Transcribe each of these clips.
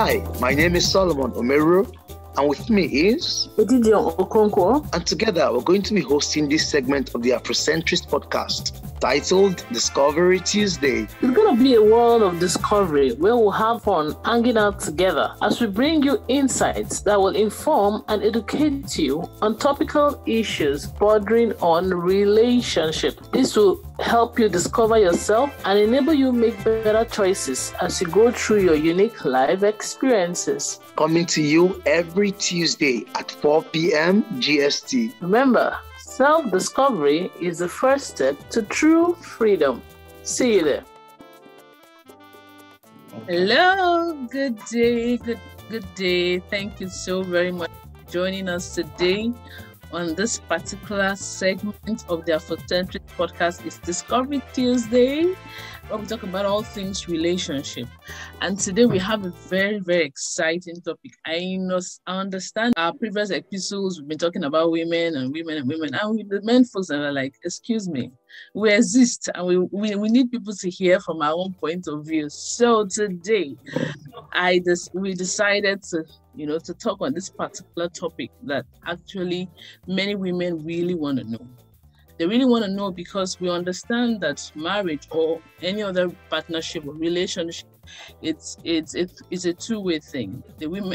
Hi, my name is Solomon Omeru, and with me is Edidion Okonkwo. And together we're going to be hosting this segment of the Afrocentrist podcast titled Discovery Tuesday. It's going to be a world of discovery where we'll have fun hanging out together as we bring you insights that will inform and educate you on topical issues bordering on relationship. This will help you discover yourself and enable you make better choices as you go through your unique life experiences. Coming to you every Tuesday at 4 p.m. GST. Remember, self-discovery is the first step to true freedom. See you there. Hello, good day. Thank you so very much for joining us today on this particular segment of the Afrocentric podcast. It's Discovery Tuesday, where we talk about all things relationship. And today we have a very, very exciting topic. I understand our previous episodes, we've been talking about women, and the men folks are like, excuse me, we exist and we need people to hear from our own point of view. So today, we decided to talk on this particular topic that actually many women really want to know. They really want to know because we understand that marriage or any other partnership or relationship, it's a two-way thing.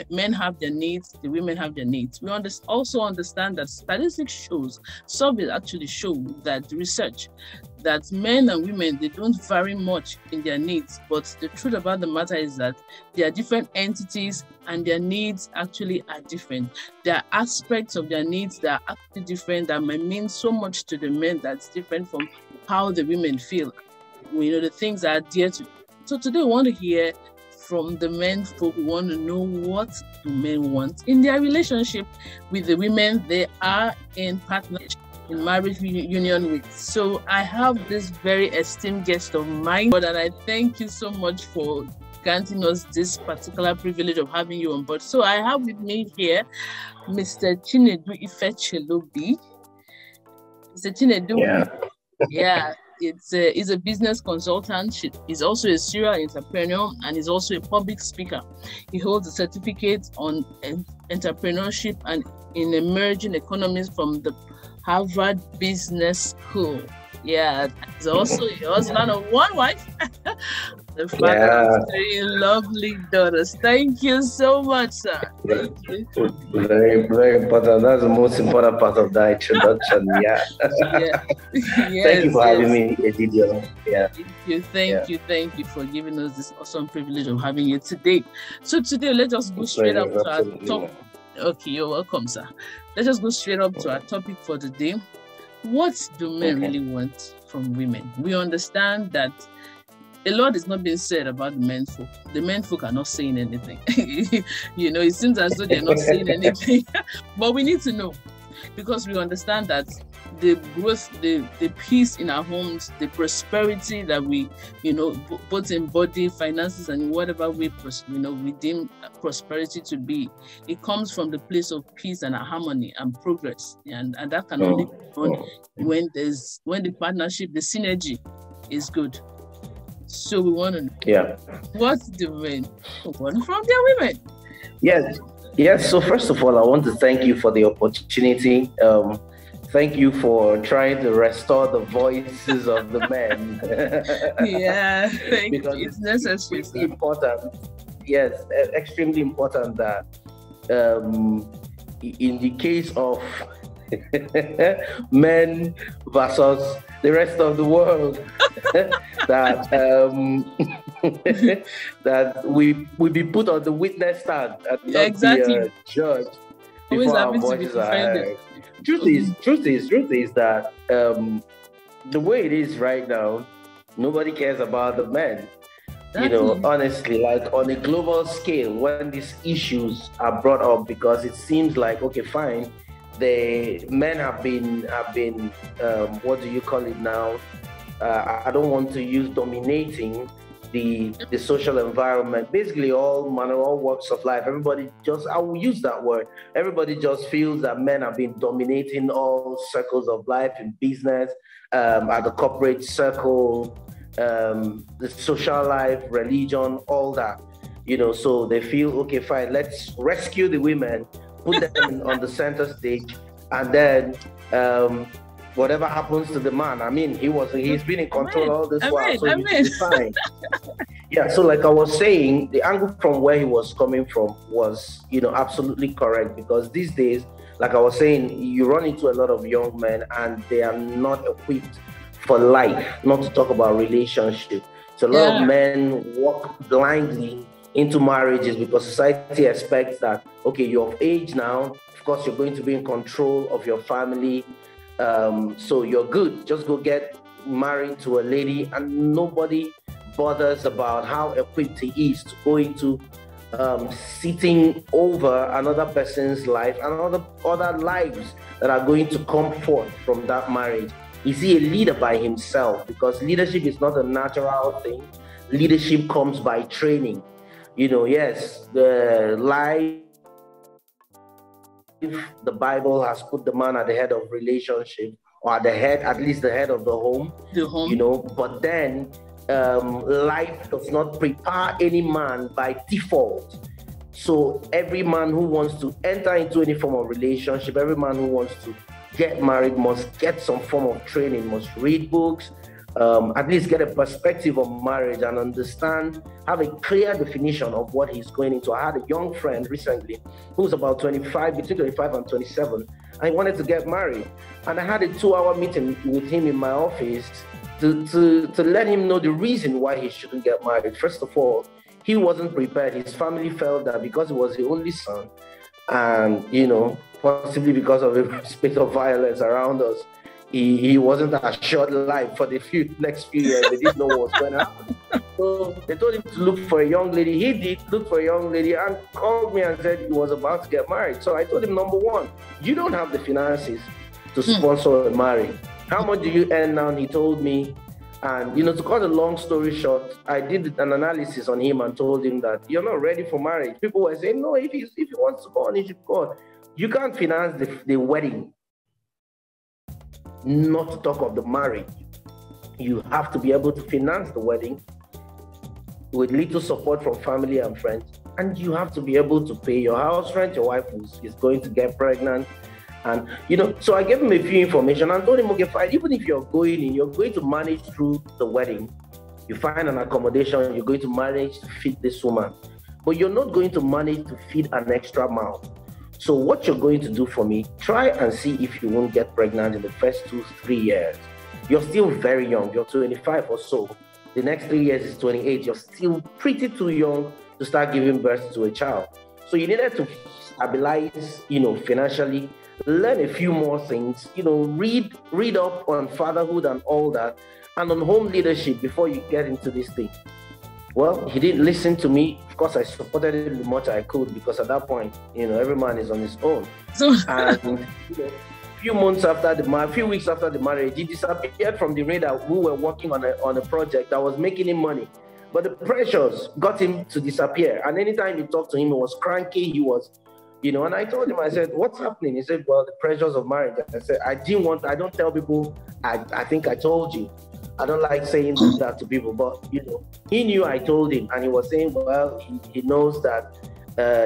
Men have their needs, the women have their needs. We also understand that statistics surveys actually show that research that men and women, they don't vary much in their needs, but the truth about the matter is that they are different entities and their needs actually are different. There are aspects of their needs that are actually different that might mean so much to the men that's different from how the women feel. The things that are dear to. So today we want to hear from the men folk. We want to know, what do men want in their relationship with the women they are in partnership, in marriage union with. So I have this very esteemed guest of mine, and I thank you so much for granting us this particular privilege of having you on board. So I have with me here Mr. Chinedu Ifechelobi. Mr. Chinedu, he's a business consultant. He's also a serial entrepreneur, and he's also a public speaker. He holds a certificate on entrepreneurship and in emerging economies from the Harvard Business School. Yeah, he's also a husband of one wife, the father of three lovely daughters. Thank you so much, sir. Thank you. Very, very important. That's the most important part of the introduction. Thank you for having me, Edidion. Thank you for giving us this awesome privilege of having you today. So today, let us go straight up to our topic. Okay, you're welcome, sir. Let's just go straight up to our topic for the day. What do men really want from women? We understand that a lot is not being said about the men folk. The men folk are not saying anything. It seems as though they're not saying anything. But we need to know, because we understand that the growth, the peace in our homes, the prosperity that we, both in body, finances, and whatever way, we deem prosperity to be, it comes from the place of peace and harmony and progress. And that can only be done when the partnership, the synergy is good. So we want to know, what do men want from their women? Yes. So first of all, I want to thank you for the opportunity. Thank you for trying to restore the voices of the men. Thank you. It's necessary. It's important. Yes, extremely important that in the case of men versus the rest of the world, that that we be put on the witness stand and not be judged before our voices are heard. Truth is that the way it is right now, nobody cares about the men. Honestly, like on a global scale, when these issues are brought up, because it seems like, okay, fine, the men have been what do you call it now? I don't want to use dominating the social environment, basically all walks of life. Everybody I will use that word. Everybody just feels that men have been dominating all circles of life in business, at the corporate circle, the social life, religion, all that. So they feel, okay, fine, let's rescue the women, put them on the center stage, and then whatever happens to the man, I mean, he's been in control all this while, so he's fine. Yeah, so like I was saying, the angle from where he was coming from was, absolutely correct, because these days, like I was saying, you run into a lot of young men and they are not equipped for life, not to talk about relationship. So a lot of men walk blindly into marriages because society expects that, okay, you're of age now, of course you're going to be in control of your family, so you're good, just go get married to a lady, and nobody bothers about how equipped he is to go into sitting over another person's life and other lives that are going to come forth from that marriage. Is he a leader by himself? Because leadership is not a natural thing. Leadership comes by training. Yes, the Bible has put the man at the head of relationship, or at least the head of the home. But then life does not prepare any man by default. So every man who wants to enter into any form of relationship, every man who wants to get married must get some form of training, must read books, at least get a perspective of marriage and understand, have a clear definition of what he's going into. I had a young friend recently who was about 25, between 25 and 27, and he wanted to get married. And I had a 2-hour meeting with him in my office to let him know the reason why he shouldn't get married. First of all, he wasn't prepared. His family felt that because he was the only son, and possibly because of the spate of violence around us, he wasn't assured life for the next few years. They didn't know what was going to happen. So they told him to look for a young lady. He did look for a young lady and called me and said he was about to get married. So I told him, number one, you don't have the finances to sponsor a marriage. How much do you earn now? And he told me. And, to cut a long story short, I did an analysis on him and told him that you're not ready for marriage. People were saying, no, if he wants to go on, he should go on. You can't finance the wedding, not to talk of the marriage. You have to be able to finance the wedding with little support from family and friends. And you have to be able to pay your house rent. Your wife is going to get pregnant. And, so I gave him a few information and told him, okay, fine, even if you're going to manage through the wedding, you find an accommodation, you're going to manage to feed this woman, but you're not going to manage to feed an extra mouth. So what you're going to do for me, try and see if you won't get pregnant in the first 2-3 years. You're still very young. You're 25 or so. The next 3 years is 28. You're still pretty too young to start giving birth to a child. So you needed to stabilize, financially, learn a few more things, read up on fatherhood and all that, and on home leadership before you get into this thing. Well, he didn't listen to me. Of course, I supported him the much I could, because at that point, every man is on his own. And a few weeks after the marriage, he disappeared from the radar. We were working on a project that was making him money. But the pressures got him to disappear. And anytime you talk to him, he was cranky, he was, and I told him, I said, what's happening? He said, well, the pressures of marriage. I said, I don't tell people, I think I told you. I don't like saying that to people, but, he knew I told him, and he was saying, well, he knows that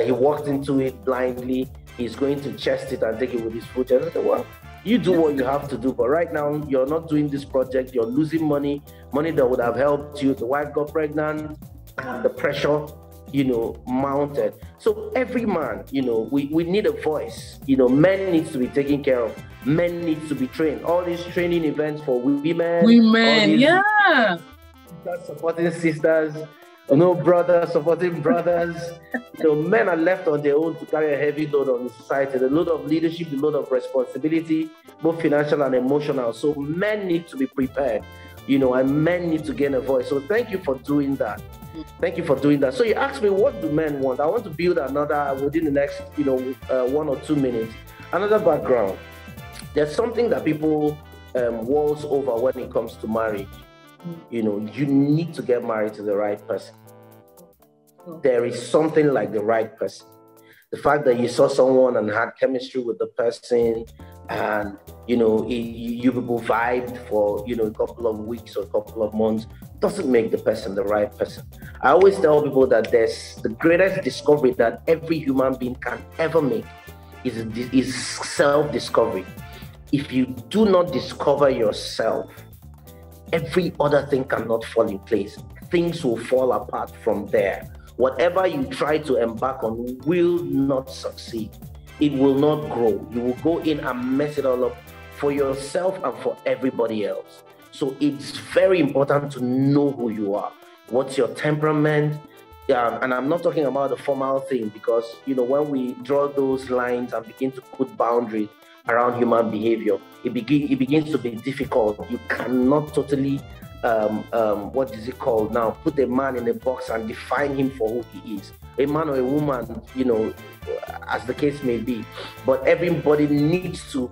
he walked into it blindly. He's going to chest it and take it with his foot. And I said, well, you do what you have to do, but right now you're not doing this project. You're losing money that would have helped you. The wife got pregnant, and the pressure, mounted. So every man, we need a voice. Men needs to be taken care of. Men needs to be trained. All these training events for women, yeah. Supporting sisters, brothers supporting brothers. Men are left on their own to carry a heavy load on the society, the load of leadership, the load of responsibility, both financial and emotional. So men need to be prepared, and men need to gain a voice. So thank you for doing that. Thank you for doing that. So you asked me, what do men want? I want to build another, within the next, 1 or 2 minutes, another background. There's something that people walls over when it comes to marriage. You need to get married to the right person. There is something like the right person. The fact that you saw someone and had chemistry with the person, and you people vibed for a couple of weeks or a couple of months, doesn't make the person the right person. I always tell people that there's the greatest discovery that every human being can ever make is self-discovery. If you do not discover yourself, every other thing cannot fall in place. Things will fall apart from there. Whatever you try to embark on will not succeed. It will not grow. You will go in and mess it all up for yourself and for everybody else. So it's very important to know who you are. What's your temperament? And I'm not talking about the formal thing, because when we draw those lines and begin to put boundaries around human behavior, it begins to be difficult. You cannot totally what is it called now? Put a man in a box and define him for who he is. A man or a woman, as the case may be. But everybody needs to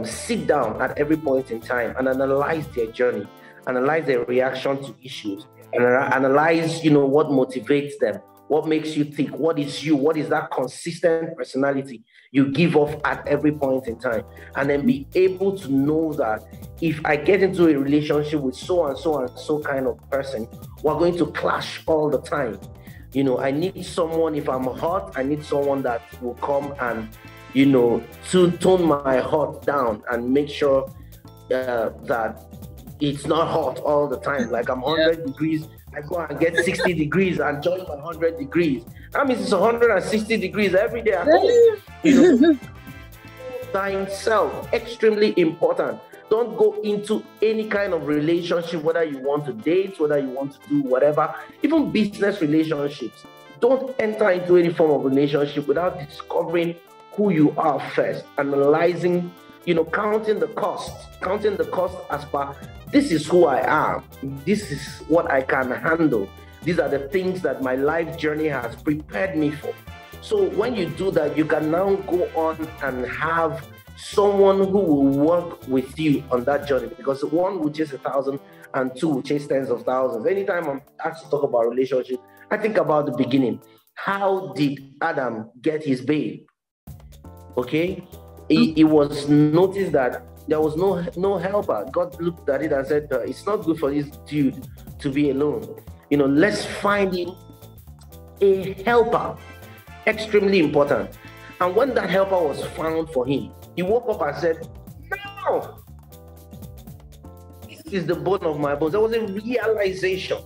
sit down at every point in time and analyze their journey, analyze their reaction to issues, and analyze, what motivates them, what makes you think, what is you, what is that consistent personality you give off at every point in time, and then be able to know that if I get into a relationship with so and so and so kind of person, we're going to clash all the time. I need someone, if I'm hot, I need someone that will come and, to tone my heart down and make sure that it's not hot all the time. Like I'm 100 degrees, I go and get 60 degrees and join my 100 degrees. That means it's 160 degrees every day at home. Thyself, extremely important. Don't go into any kind of relationship, whether you want to date, whether you want to do whatever, even business relationships. Don't enter into any form of relationship without discovering who you are first, analyzing, counting the cost as per, this is who I am, this is what I can handle, these are the things that my life journey has prepared me for. So when you do that, you can now go on and have someone who will work with you on that journey, because one will chase 1,000 and two will chase tens of thousands. Anytime I'm asked to talk about relationship, I think about the beginning. How did Adam get his babe? Okay, it was noticed that there was no helper. God looked at it and said, it's not good for this dude to be alone. Let's find him a helper. Extremely important. And when that helper was found for him, he woke up and said, no, this is the bone of my bones. There was a realization,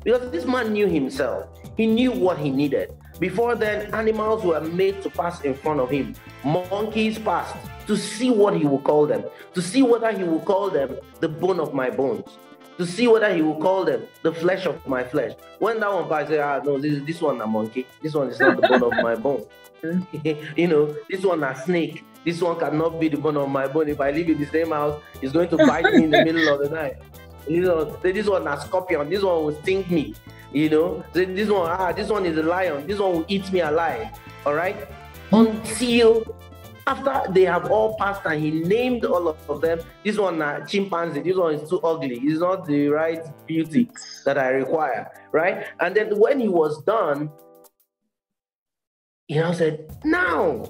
because this man knew himself. He knew what he needed. Before then, animals were made to pass in front of him. Monkeys passed to see what he would call them, to see whether he would call them the bone of my bones, to see whether he would call them the flesh of my flesh. When that one passed, said, no, this one a monkey. This one is not the bone of my bone. This one a snake. This one cannot be the bone of my bone. If I live in the same house, it's going to bite me in the middle of the night. This one a scorpion. This one will sting me. This one is a lion. This one will eat me alive. All right? Until after they have all passed and he named all of them, this one a chimpanzee. This one is too ugly. It's not the right beauty that I require. Right? And then when he was done, he now said, now,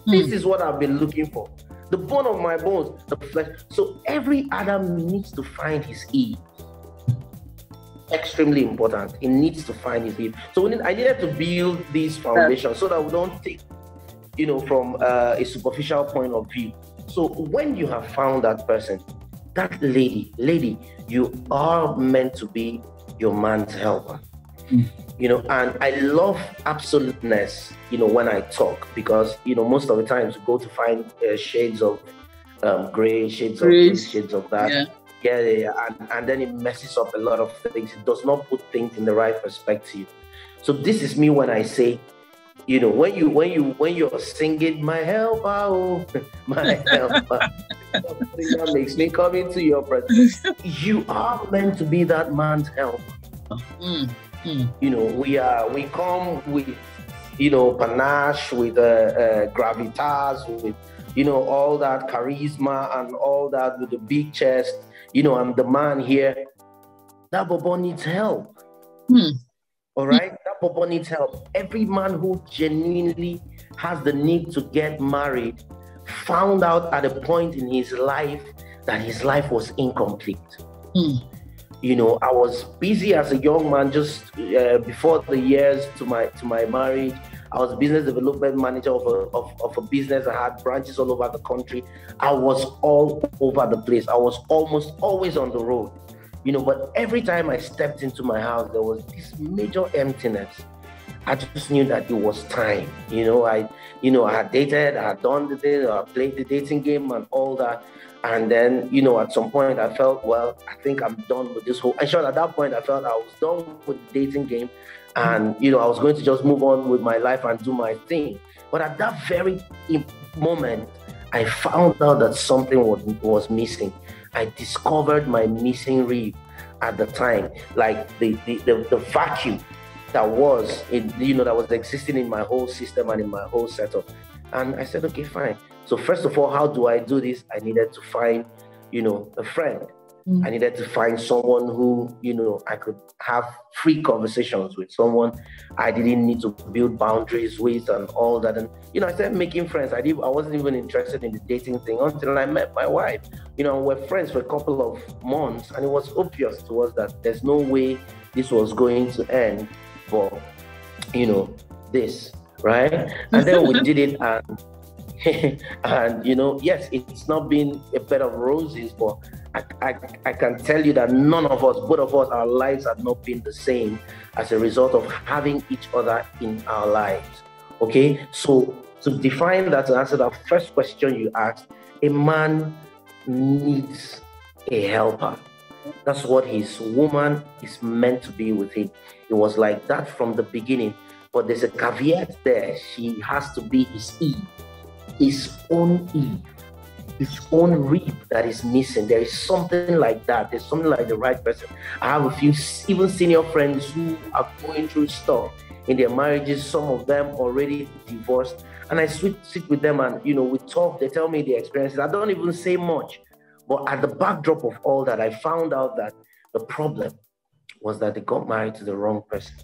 this is what I've been looking for. The bone of my bones, the flesh. So every Adam needs to find his Eve. Extremely important. He needs to find his Eve. So I needed to build these foundations so that we don't take, from a superficial point of view. So when you have found that person, that lady, you are meant to be your man's helper. And I love absoluteness, when I talk, because, most of the times you go to find shades of gray, shades of this, shades of that. Yeah. And then it messes up a lot of things. It does not put things in the right perspective. So this is me when I say, when you're singing, my helper, oh, my helper, that makes me come into your presence. You are meant to be that man's helper. We come with, panache, with gravitas, with, all that charisma and all that, with the big chest, I'm the man here. That bobo needs help. All right, that papa needs help. Every man who genuinely has the need to get married found out at a point in his life that his life was incomplete. You know, I was busy as a young man just before the years to my marriage. I was business development manager of a business. I had branches all over the country. I was all over the place. I was almost always on the road, you know, but every time I stepped into my house, there was this major emptiness. I just knew that it was time. You know, I had dated, I had done the thing, I played the dating game and all that. And then, you know, at some point I felt, well, I think I'm done with this whole, in short, at that point I felt I was done with the dating game and, you know, I was going to just move on with my life and do my thing. But at that very moment, I found out that something was missing. I discovered my missing rib at the time, like the vacuum that was, that was existing in my whole system and in my whole setup. And I said, okay, fine. So first of all, how do I do this? I needed to find, a friend. I needed to find someone who, I could have free conversations with, someone I didn't need to build boundaries with and all that. And, I started making friends. I wasn't even interested in the dating thing until I met my wife. We're friends for a couple of months, and it was obvious to us that there's no way this was going to end for, this, right? And then we did it, and yes, it's not been a bed of roses, but I can tell you that both of us, our lives have not been the same as a result of having each other in our lives. Okay, so to define that, to answer that first question you asked, a man needs a helper. That's what his woman is meant to be with him. It was like that from the beginning, but there's a caveat there. She has to be his Eve. His own Eve, his own rib that is missing. There is something like that. There's something like the right person. I have a few even senior friends who are going through stuff in their marriages. Some of them already divorced, and I sit with them and we talk. They tell me their experiences. I don't even say much, but at the backdrop of all that, I found out that the problem was that they got married to the wrong person.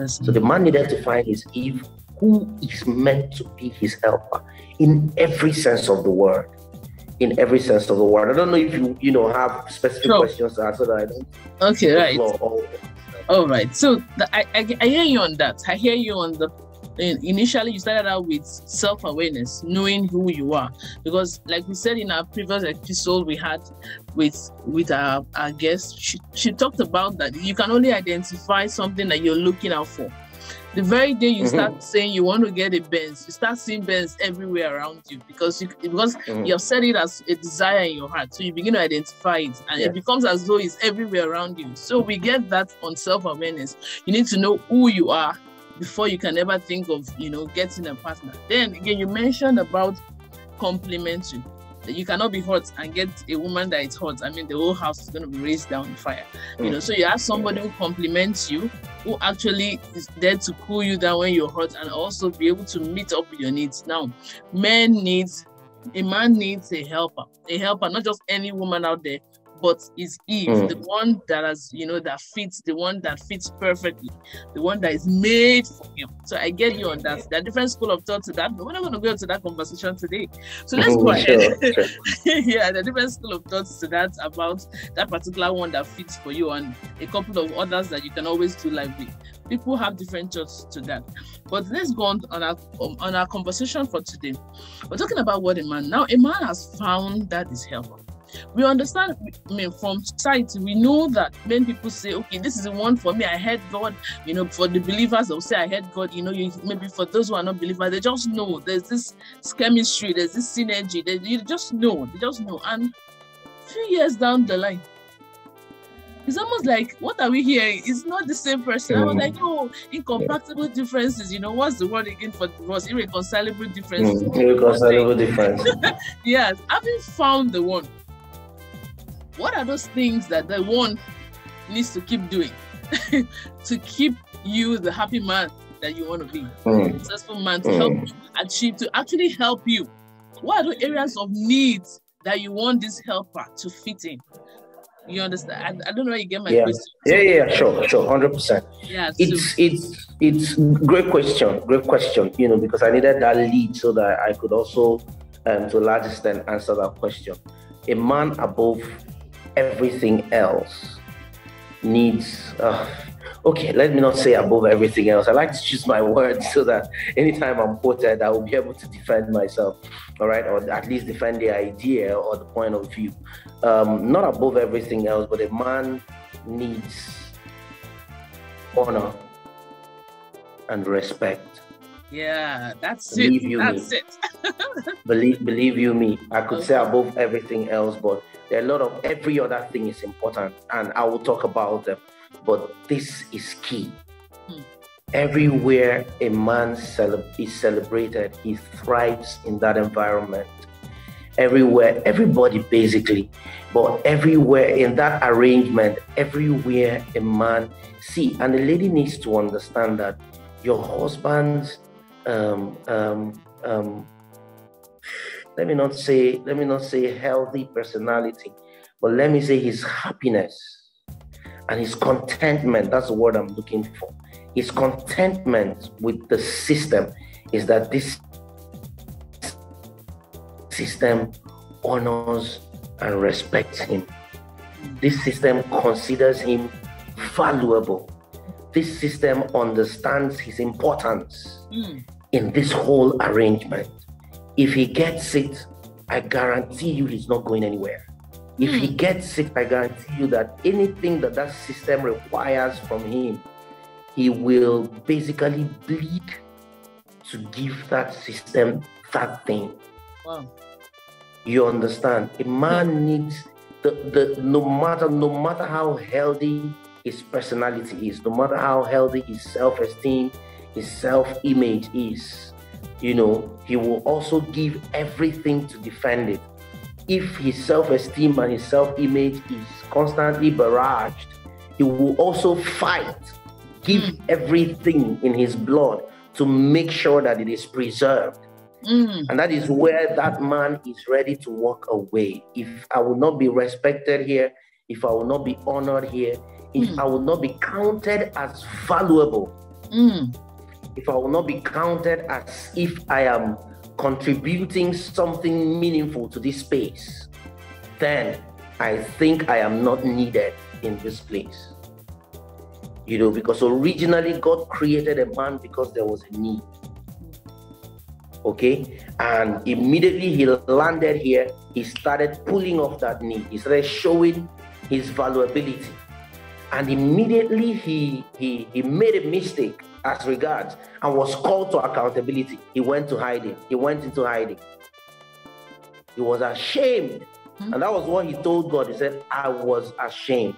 So the man needed to find his Eve, who is meant to be his helper in every sense of the word. In every sense of the word. I don't know if you have specific questions to answer that. I don't. Okay, right. All right. So I hear you on that. I hear you on the. Initially, you started out with self-awareness, knowing who you are, because, like we said in our previous episode we had with our guest, she talked about that you can only identify something that you're looking out for. The very day you start saying you want to get a Benz, you start seeing Benz everywhere around you because you have set it as a desire in your heart. So you begin to identify it, and it becomes as though it's everywhere around you. So we get that on self-awareness. You need to know who you are before you can ever think of, getting a partner. Then again, you mentioned about complementary. You cannot be hot and get a woman that is hot. I mean, the whole house is going to be raised down in fire. So you have somebody who compliments you, who actually is there to cool you down when you're hot and also be able to meet up with your needs. Now, a man needs a helper, not just any woman out there, but is Eve, the one that has, that fits, the one that fits perfectly, the one that is made for him. So I get you on that. There are different school of thought to that, but we're not going to go into that conversation today. So let's go ahead. Sure. Yeah, there are different school of thoughts to that about that particular one that fits for you and a couple of others that you can always do life with. People have different thoughts to that. But let's go on our conversation for today. We're talking about what a man. Now, a man has found that is helper. We understand, from society, we know that when people say, okay, this is the one for me, I heard God, for the believers, they'll say, I heard God, maybe for those who are not believers, they just know there's this chemistry, there's this synergy, they just know. And a few years down the line, it's almost like, what are we hearing? It's not the same person. I was like, incompatible differences. What's the word again for divorce? Irreconcilable differences. Irreconcilable difference. Yes, having found the one, what are those things that the one needs to keep doing to keep you the happy man that you want to be, a successful man, to help you achieve, to actually help you? What are the areas of needs that you want this helper to fit in? You understand? I don't know where you get my yeah. question. Yeah, sure, 100%. Yeah, it's great question, because I needed that lead so that I could also, to a large extent, answer that question. A man above everything else needs. Okay, let me not say above everything else. I like to choose my words so that anytime I'm quoted, I will be able to defend myself, all right, or at least defend the idea or the point of view. Not above everything else, but a man needs honor and respect. Yeah, that's it. Believe you me. I could say above everything else, but there are a lot of every other thing is important, and I will talk about them. But this is key. Everywhere a man is celebrated, he thrives in that environment. Everywhere, everybody basically, but everywhere in that arrangement, everywhere a man and the lady needs to understand that your husband's let me not say healthy personality, but let me say his happiness and his contentment, that's the word I'm looking for. His contentment with the system is that this system honors and respects him. This system considers him valuable. This system understands his importance in this whole arrangement. If he gets it, I guarantee you he's not going anywhere. If he gets it, I guarantee you that anything that system requires from him, he will basically bleed to give that system that thing. Wow. You understand? A man needs no matter how healthy his personality is, no matter how healthy his self-esteem, his self-image is, he will also give everything to defend it. If his self-esteem and his self-image is constantly barraged, he will also fight, give everything in his blood to make sure that it is preserved. And that is where that man is ready to walk away. If I will not be respected here, if I will not be honored here, if I will not be counted as valuable, if I will not be counted as if I am contributing something meaningful to this space, then I think I am not needed in this place. Because originally God created a man because there was a need. Okay, and immediately he landed here, he started pulling off that need. He started showing his valuability, and immediately he made a mistake as regards and was called to accountability. He went into hiding. He was ashamed, and that was what he told God. He said, "I was ashamed.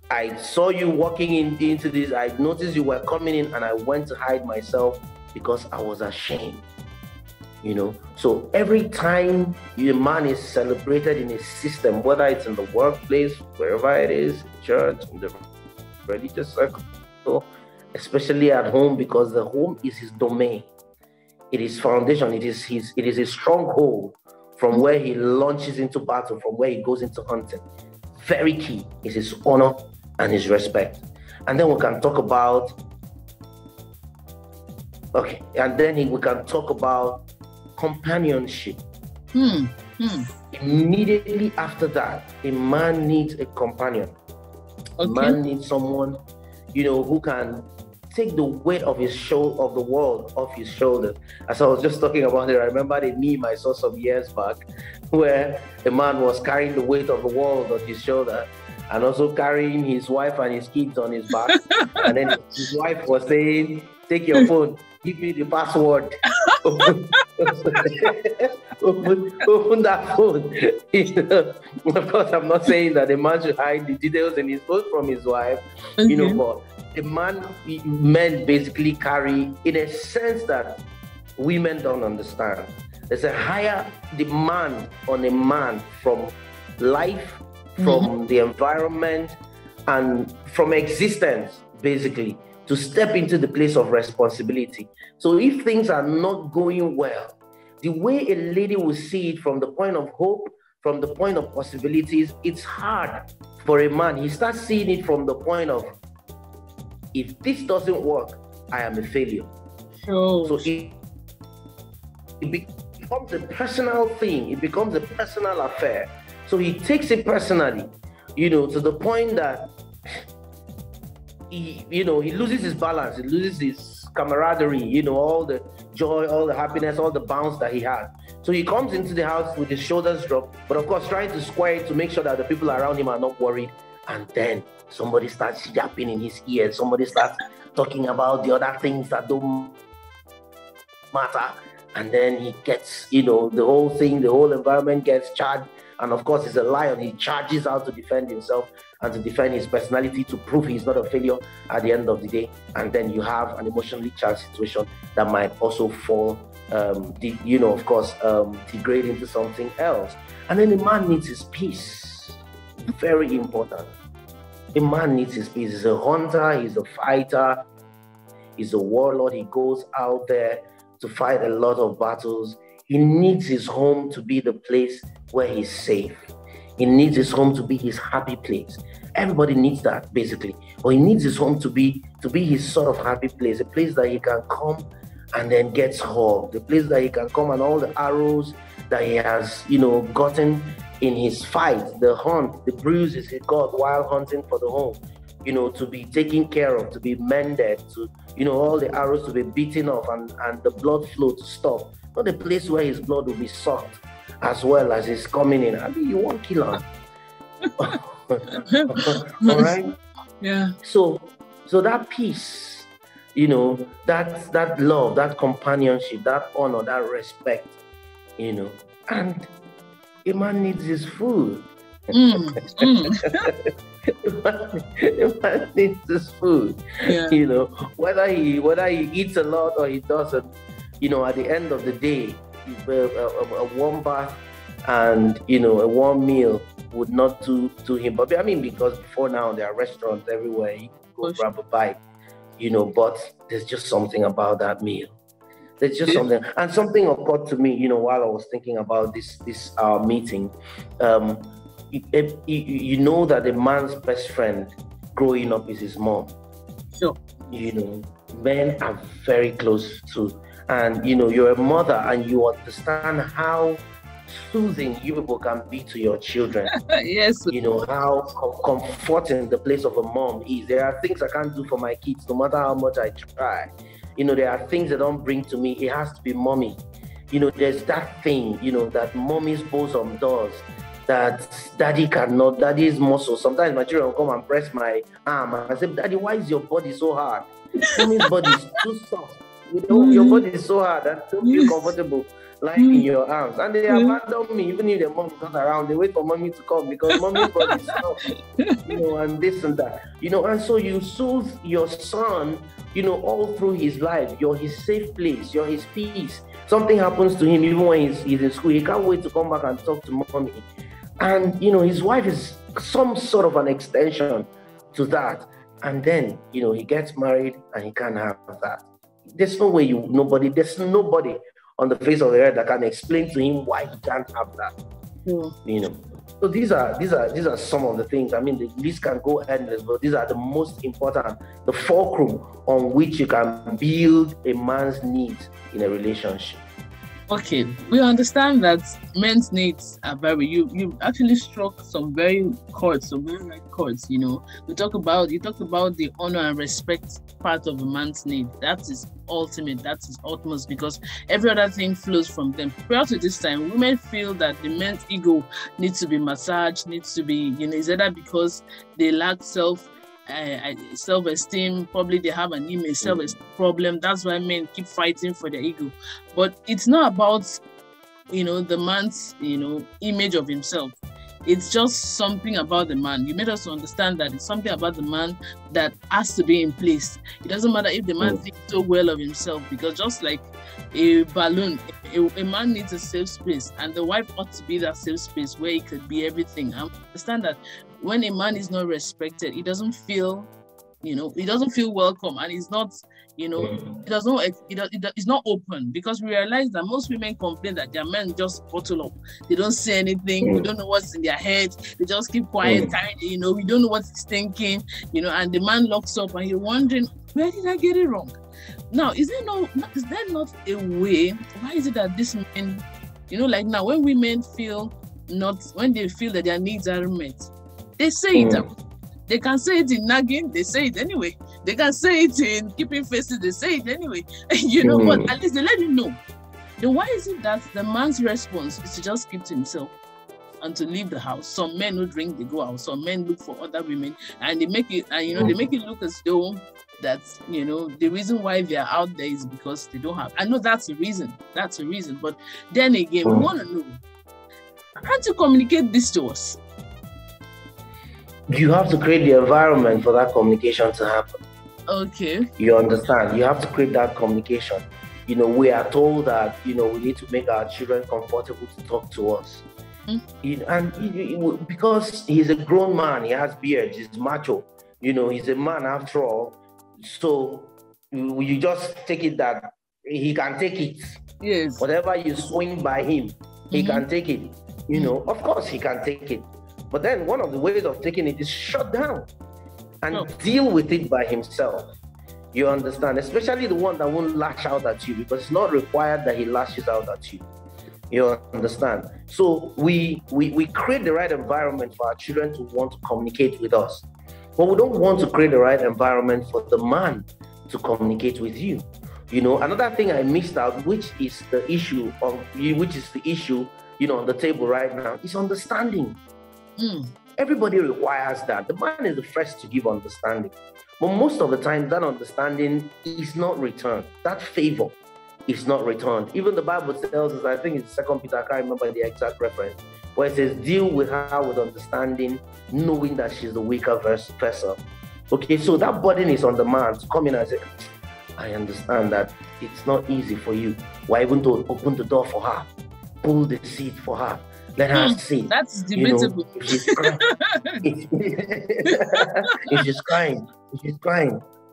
I saw you walking into this. I noticed you were coming in, and I went to hide myself because I was ashamed." So every time a man is celebrated in a system, whether it's in the workplace, wherever it is, church, in the religious circle, especially at home, because the home is his domain, it is foundation, it is his stronghold from where he launches into battle, from where he goes into hunting. Very key is his honor and his respect. And then we can talk about we can talk about companionship. Immediately after that, a man needs a companion. A man needs someone, who can take the weight of the world off his shoulders. As I was just talking about it, I remember a meme I saw some years back where a man was carrying the weight of the world on his shoulder and also carrying his wife and his kids on his back. And then his wife was saying, "Take your phone, give me the password." Open that phone. Of course, I'm not saying that the man should hide the details in his phone from his wife, but the men basically carry, in a sense that women don't understand. There's a higher demand on a man from life, from the environment, and from existence, basically, to step into the place of responsibility. So if things are not going well, the way a lady will see it from the point of hope from the point of possibilities, it's hard for a man. He starts seeing it from the point of, if this doesn't work, I am a failure. Sure. So it becomes a personal thing. It becomes a personal affair. So he takes it personally, to the point that he loses his balance. He loses his camaraderie, all the joy, all the happiness, all the bounce that he had. So he comes into the house with his shoulders dropped, but of course trying to square it to make sure that the people around him are not worried. And then somebody starts yapping in his ear. Somebody starts talking about the other things that don't matter. And then he gets, the whole thing, the whole environment gets charged. And of course, he's a lion. He charges out to defend himself and to defend his personality, to prove he's not a failure at the end of the day. And then you have an emotionally charged situation that might also fall, degrade into something else. And then the man needs his peace. Very important. A man needs his peace. He's a hunter, he's a fighter, he's a warlord. He goes out there to fight a lot of battles. He needs his home to be the place where he's safe. He needs his home to be his happy place. Everybody needs that, basically. Or he needs his home to be his sort of happy place, a place that he can come and then gets hugged, a place that he can come and all the arrows that he has, gotten in his fight, the hunt, the bruises he got while hunting for the home, to be taken care of, to be mended, to, all the arrows to be beaten off and the blood flow to stop. Not a place where his blood will be sucked as well as he's coming in. I mean, you won't kill him. All right? Yeah. So that peace, that love, that companionship, that honor, that respect, and a man needs his food. A man needs his food. Yeah. Whether he eats a lot or he doesn't, at the end of the day, a warm bath and a warm meal would not do him. But I mean, because before now there are restaurants everywhere, you can go grab a bite, but there's just something about that meal. There's just something, and something occurred to me, while I was thinking about this meeting. You know that a man's best friend growing up is his mom. Sure. Men are very close to, and you're a mother and you understand how soothing you people can be to your children. Yes. How comforting the place of a mom is. There are things I can't do for my kids, no matter how much I try. There are things they don't bring to me. It has to be mommy. There's that thing, that mommy's bosom does, that daddy cannot, daddy's muscle. Sometimes my children will come and press my arm and I say, Daddy, why is your body so hard? Mommy's body is too soft. Your body is so hard that don't feel comfortable lying in your arms. And they abandon me, even if their mom comes around, they wait for mommy to come because mommy's body is soft, and this and that. And so you soothe your son, all through his life. You're his safe place, you're his peace. Something happens to him, even when he's in school, he can't wait to come back and talk to mommy. And, his wife is some sort of an extension to that. And then, he gets married and he can't have that. There's no way there's nobody on the face of the earth that can explain to him why he can't have that. So these are some of the things. I mean, the list can go endless, but these are the most important, the fulcrum on which you can build a man's needs in a relationship. Okay, we understand that men's needs are you actually struck some very right chords. You talked about the honor and respect part of a man's need. That is ultimate, that is utmost, because every other thing flows from them. Prior to this time, women feel that the men's ego needs to be massaged, needs to be, is either because they lack self-esteem, probably they have an image self-esteem problem. That's why men keep fighting for their ego. But it's not about the man's image of himself. It's just something about the man. You made us understand that it's something about the man that has to be in place. It doesn't matter if the man thinks so well of himself, because just like a balloon, a man needs a safe space, and the wife ought to be that safe space where he could be everything. I understand that when a man is not respected, he doesn't feel he doesn't feel welcome, and he's not, it's not open, because we realize that most women complain that their men just bottle up. They don't say anything. We don't know what's in their head. They just keep quiet, we don't know what he's thinking, and the man locks up, and you're wondering, where did I get it wrong? Now, is there not a way? Why is it that this men, like now, when women when they feel that their needs are met, they say it out. They can say it in nagging, they say it anyway. They can say it in keeping faces, they say it anyway. But at least they let you know. Then why is it that the man's response is to just keep to himself and to leave the house? Some men who drink, they go out. Some men look for other women, and they make it, they make it look as though that, the reason why they are out there is because they don't have. I know that's a reason. But then again, we want to know, how to communicate this to us? You have to create the environment for that communication to happen. Okay. You understand? You have to create that communication. We are told that, we need to make our children comfortable to talk to us. Because he's a grown man, he has beard, he's macho, he's a man after all. So you just take it that he can take it. Yes. Whatever you swing by him, he can take it. Of course he can take it. But then one of the ways of taking it is shut down and deal with it by himself. You understand? Especially the one that won't lash out at you, because it's not required that he lashes out at you. You understand? So we create the right environment for our children to want to communicate with us. But we don't want to create the right environment for the man to communicate with you. Another thing I missed out, which is the issue on the table right now, is understanding. Everybody requires that. The man is the first to give understanding. But most of the time, that understanding is not returned. That favor is not returned. Even the Bible tells us, I think it's 2 Peter, I can't remember the exact reference, where it says, deal with her with understanding, knowing that she's the weaker vessel. Okay, so that burden is on the man to come in and say, I understand that it's not easy for you. Why even to open the door for her, pull the seat for her, let her see. That's debatable. If she's crying,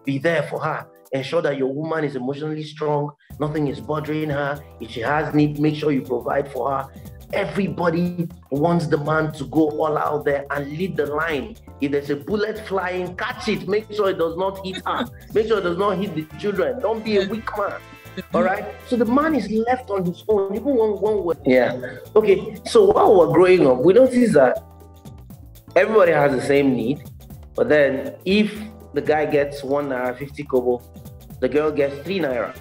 be there for her. Ensure that your woman is emotionally strong. Nothing is bothering her. If she has need, make sure you provide for her. Everybody wants the man to go all out there and lead the line. If there's a bullet flying, catch it. Make sure it does not hit her. Make sure it does not hit the children. Don't be a weak man. All right. So the man is left on his own, even one word. Yeah. Okay. So while we're growing up, we notice that everybody has the same need. But then if the guy gets 1 naira 50 kobo, the girl gets 3 naira.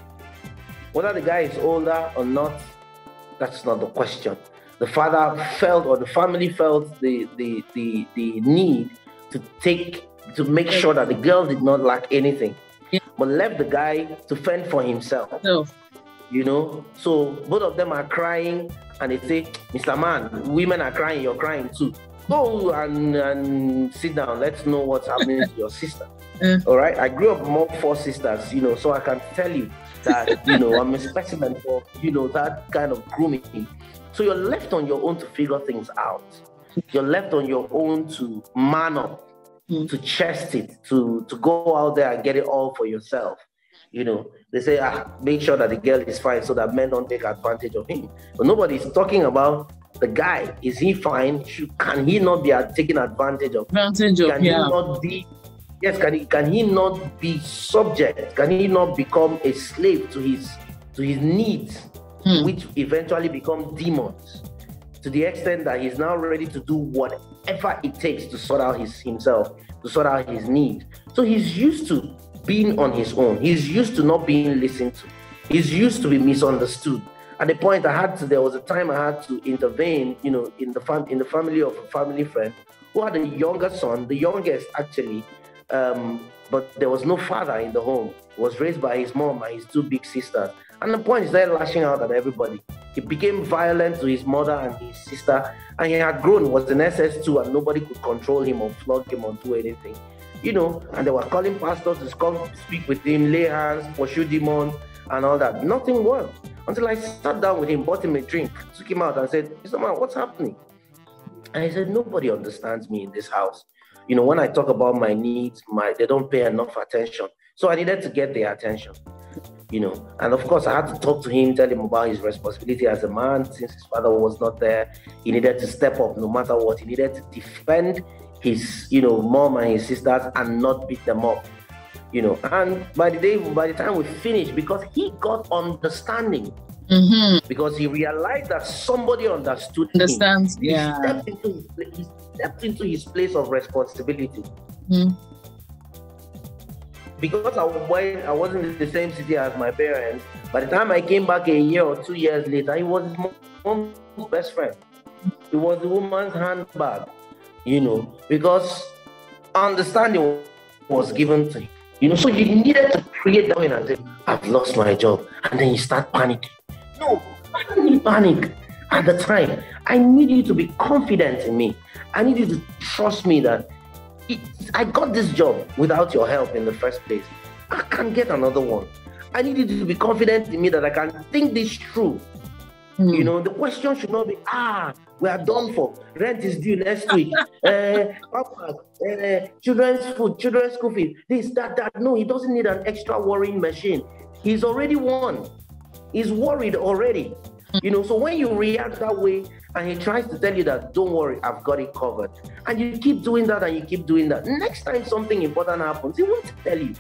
Whether the guy is older or not, that's not the question. The father felt, or the family felt, the need to make sure that the girl did not lack anything, but left the guy to fend for himself. No. So both of them are crying, and they say, Mr. Man, women are crying, you're crying too. Go and sit down. Let's know what's happening to your sister. All right. I grew up among 4 sisters, so I can tell you that, I'm a specimen for, that kind of grooming. So you're left on your own to figure things out. You're left on your own to man up, to chest it, to go out there and get it all for yourself. They say, make sure that the girl is fine so that men don't take advantage of him. But nobody's talking about the guy. Is he fine? Can he not be taken advantage of? Can he not be? Yes. Can he not be subject? Can he not become a slave to his needs, which eventually become demons, to the extent that he's now ready to do whatever it takes to sort out himself, to sort out his needs. So he's used to being on his own. He's used to not being listened to. He's used to be misunderstood. At the point there was a time I had to intervene, in the family of a family friend who had a younger son, the youngest actually, but there was no father in the home. He was raised by his mom and his 2 big sisters. And the point is they're lashing out at everybody. He became violent to his mother and his sister, and he had grown, was an SS2, and nobody could control him or flog him or do anything. And they were calling pastors to come speak with him, lay hands, pursue demons, and all that. Nothing worked. Until I sat down with him, bought him a drink, took him out and said, Mr. Man, what's happening? And he said, nobody understands me in this house. when I talk about my needs, they don't pay enough attention. So I needed to get their attention, and of course I had to talk to him, tell him about his responsibility as a man. Since his father was not there, he needed to step up no matter what. He needed to defend his, mom and his sisters and not beat them up, and by the time we finished, because he got understanding, because he realized that somebody understood him. Yeah. He stepped into his place of responsibility. Because I wasn't in the same city as my parents, by the time I came back a year or 2 years later, he was his mom's best friend. He was the woman's handbag, because understanding was given to him. So you needed to create that way and say, I've lost my job. And then you start panicking. No, I don't need panic at the time. I need you to be confident in me. I need you to trust me that I got this job without your help in the first place. I can get another one. I need you to be confident in me that I can think this through. The question should not be, we are done for. Rent is due next week. Children's food, children's school fees, this, that. No, he doesn't need an extra worrying machine. He's already won. He's worried already. So when you react that way and he tries to tell you that, don't worry, I've got it covered, and you keep doing that and you keep doing that, next time something important happens, he won't tell you.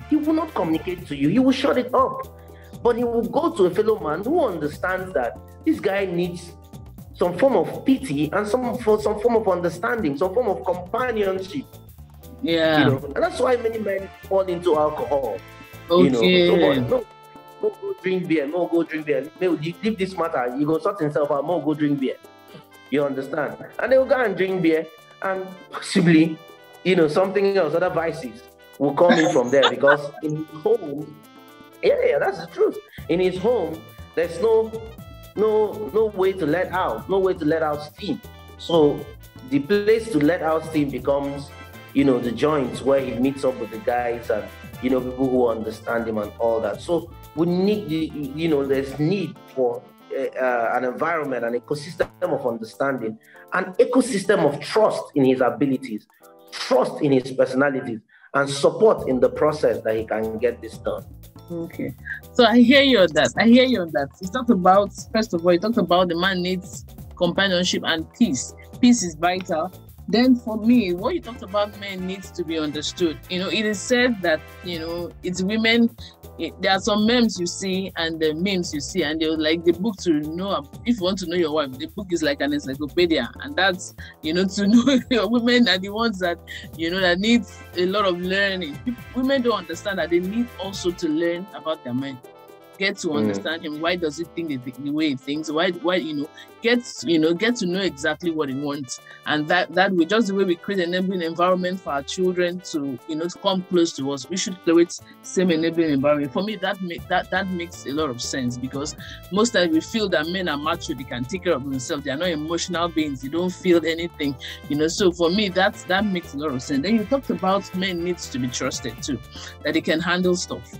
He will not communicate to you. He will shut it up. But he will go to a fellow man who understands that this guy needs some form of pity and some form of understanding, some form of companionship. Yeah. And that's why many men fall into alcohol. Okay. No, go drink beer. No, go drink beer. No, leave this matter. You go sort himself out. No, go drink beer. You understand? And they will go and drink beer, and possibly, something else, other vices will come in from there, because in his home, that's the truth. In his home, there's no way to let out steam. So the place to let out steam becomes, the joints where he meets up with the guys and, people who understand him and all that. So we need, there's need for an environment, an ecosystem of understanding, an ecosystem of trust in his abilities, trust in his personalities, and support in the process that he can get this done. Okay. So I hear you on that. You talked about, first of all, the man needs companionship and peace. Peace is vital. Then for me, what you talked about men needs to be understood. It is said that, it's women. There are some memes you see and the memes you see, and they're like the book to know. If you want to know your wife, the book is like an encyclopedia, and that's to know your women are the ones that that need a lot of learning. Women don't understand that they need also to learn about their men. Get to understand him. Why does he think the way he thinks? Why get to know exactly what he wants, and that we just the way we create an enabling environment for our children to to come close to us. We should create same enabling environment. For me, that makes a lot of sense, because most times we feel that men are macho, they can take care of themselves. They are not emotional beings. They don't feel anything. So for me, that makes a lot of sense. Then you talked about men needs to be trusted too, that they can handle stuff,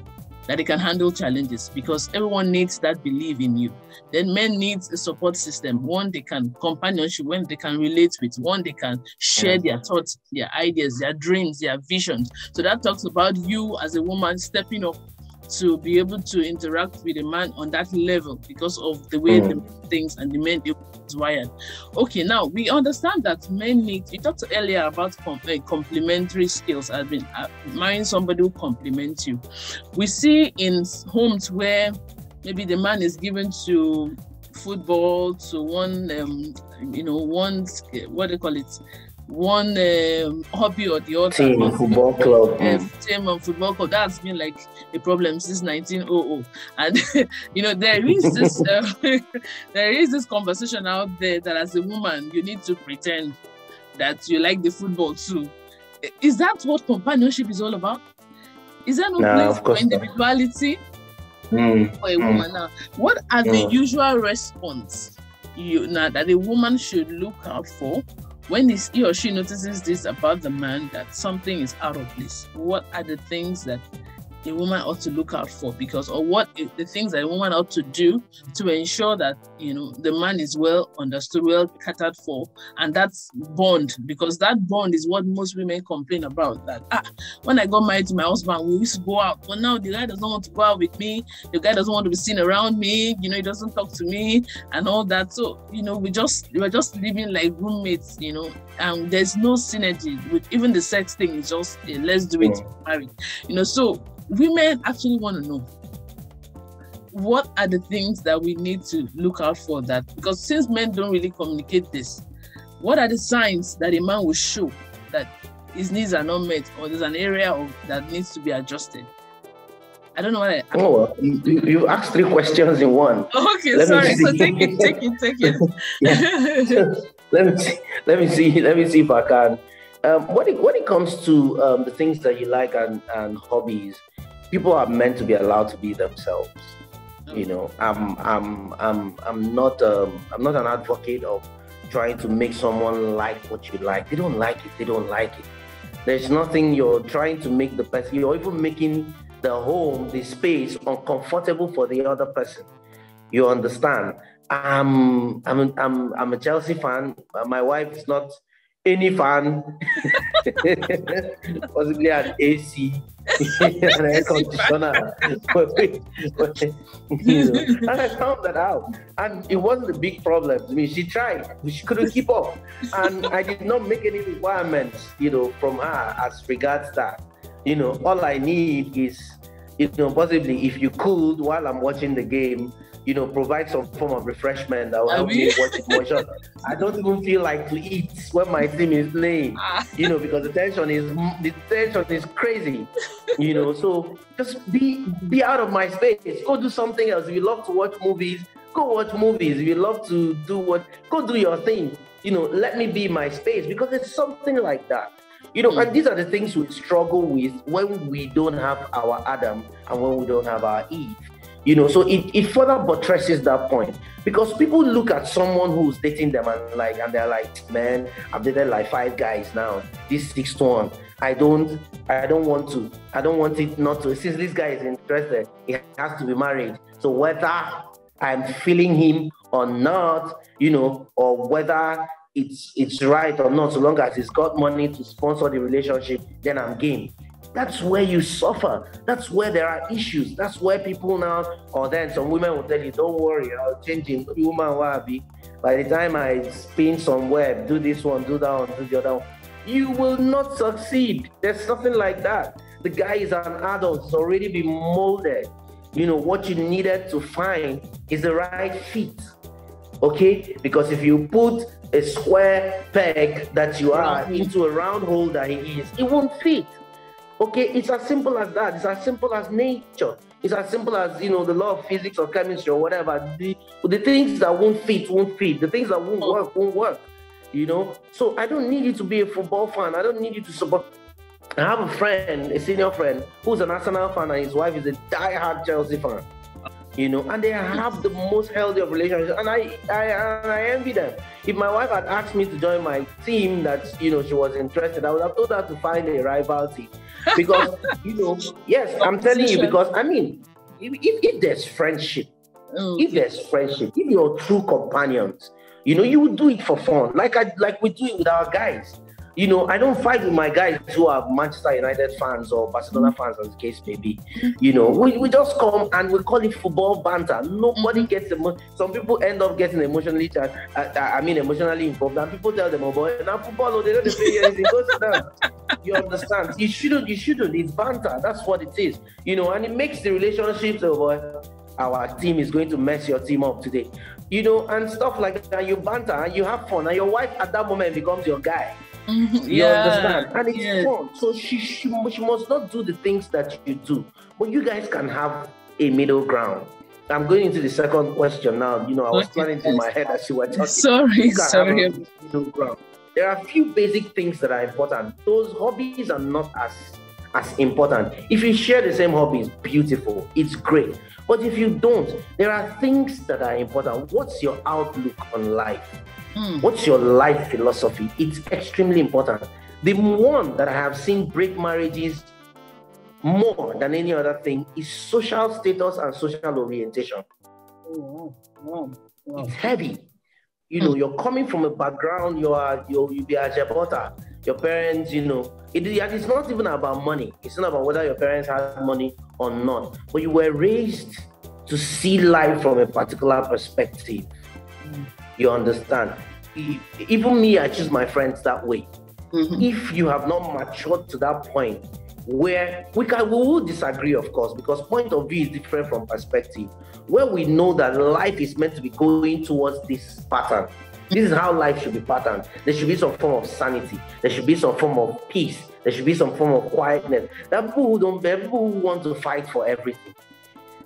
that they can handle challenges, because everyone needs that belief in you. Then men needs a support system, one they can companionship, one they can relate with, one they can share their thoughts, their ideas, their dreams, their visions. So that talks about you as a woman stepping up to be able to interact with a man on that level, because of the way the things and the men is wired. Okay, now we understand that men need, we talked earlier about complementary skills. I've been marrying somebody who complements you. We see in homes where maybe the man is given to football, to one what do you call it? One hobby or the other. Team football club. Team and football club. That's been like a problem since 1900. And there is this conversation out there that as a woman you need to pretend that you like the football too. Is that what companionship is all about? Is there no place for individuality for a woman now? What are the usual response that a woman should look out for when he or she notices this about the man, that something is out of place? What are the things that a woman ought to look out for, because, or what the things that a woman ought to do to ensure that, the man is well understood, well catered for, and that's bond, because that bond is what most women complain about. That when I got married to my husband, we used to go out, but now the guy doesn't want to go out with me. The guy doesn't want to be seen around me. He doesn't talk to me and all that. So we're just living like roommates, and there's no synergy with even the sex thing. Is just let's do it married, so. Women actually want to know, what are the things that we need to look out for, that, because since men don't really communicate this, what are the signs that a man will show that his needs are not met, or there's an area that needs to be adjusted? I don't know what you asked 3 questions in one. Okay, sorry. So take it. Let me see if I can. When it comes to the things that you like and hobbies, people are meant to be allowed to be themselves. I'm not an advocate of trying to make someone like what you like. They don't like it. There's nothing you're trying to make the person. You're even making the home, the space, uncomfortable for the other person. You understand? I'm a Chelsea fan. My wife is not any fan. Possibly an AC, an air conditioner. And I found that out. And it wasn't a big problem. I mean, she tried, but she couldn't keep up. And I did not make any requirements, from her as regards that. All I need is, possibly if you could, while I'm watching the game, provide some form of refreshment that will help me watch emotion. I don't even feel like to eat when my team is playing, because the tension is crazy, so just be out of my space. Go do something else. If you love to watch movies, go watch movies. If you love to go do your thing. Let me be my space, because it's something like that. And these are the things we struggle with when we don't have our Adam and when we don't have our Eve. So it further buttresses that point, because people look at someone who's dating them and they're like, man, I've dated like 5 guys now. This 6th one, I don't want it not to. Since this guy is interested, he has to be married. So whether I'm feeling him or not, or whether it's right or not, so long as he's got money to sponsor the relationship, then I'm game. That's where you suffer. That's where there are issues. That's where people now, or then some women will tell you, don't worry, I'll change him. Woman will be. By the time I spin some web, do this one, do that one, do the other one, you will not succeed. There's nothing like that. The guy is an adult. It's already been molded. What you needed to find is the right fit. Okay? Because if you put a square peg that you are into a round hole that he is, it won't fit. Okay, it's as simple as that. It's as simple as nature. It's as simple as, the law of physics or chemistry or whatever. The things that won't fit. The things that won't work. So I don't need you to be a football fan. I don't need you to support. I have a friend, a senior friend, who's an Arsenal fan, and his wife is a die-hard Chelsea fan. And they have the most healthy of relationships, and I envy them. If my wife had asked me to join my team that, she was interested, I would have told her to find a rival team. Because, yes, I'm telling you, because, if there's friendship, if you're true companions, you would do it for fun, like we do it with our guys. I don't fight with my guys who are Manchester United fans or Barcelona fans, as the case may be. We just come and we call it football banter. Nobody gets some people end up getting emotionally involved, and people tell them, "Oh boy, now football, they don't say anything." Go sit down. You understand? You shouldn't. It's banter. That's what it is. And it makes the relationships. Oh boy, our team is going to mess your team up today. And stuff like that. You banter and you have fun, and your wife at that moment becomes your guy. You understand? And it's fun. So she must not do the things that you do. But you guys can have a middle ground. I'm going into the second question now. I was planning in my head as you were talking. Sorry. Middle ground. There are a few basic things that are important. Those hobbies are not as important. If you share the same hobbies, beautiful. It's great. But if you don't, there are things that are important. What's your outlook on life? What's your life philosophy? It's extremely important. The one that I have seen break marriages more than any other thing is social status and social orientation. Oh, wow. It's heavy. You know, you're coming from a background, you be a jabota. Your parents, you know, it's not even about money. It's not about whether your parents have money or not. But you were raised to see life from a particular perspective. You understand? Even me, I choose my friends that way. If you have not matured to that point where we will disagree, of course, because point of view is different from perspective, where we know that life is meant to be going towards this pattern. This is how life should be patterned. There should be some form of sanity. There should be some form of peace. There should be some form of quietness. There are people who want to fight for everything.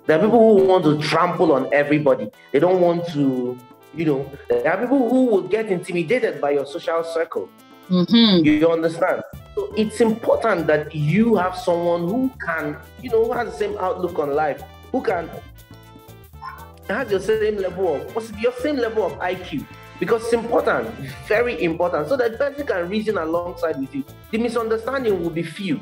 There are people who want to trample on everybody. They don't want to, you know, there are people who will get intimidated by your social circle. You understand? So it's important that you have someone who can, you know, who has the same outlook on life, who can have your same level of, possibly your same level of IQ. Because it's important, very important, so that the person can reason alongside with you. The misunderstanding will be few.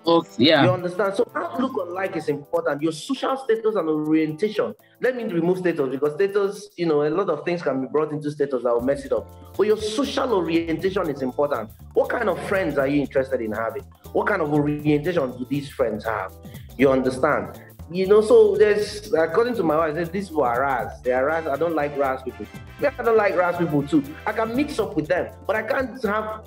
Okay, yeah. You understand? So outlook on life is important. Your social status and orientation. Let me remove status, because status, you know, a lot of things can be brought into status that will mess it up. But your social orientation is important. What kind of friends are you interested in having? What kind of orientation do these friends have? You understand? You know, so there's, according to my wife, these people are ras. They are ras. I don't like ras people. I don't like ras people too. I can mix up with them, but I can't have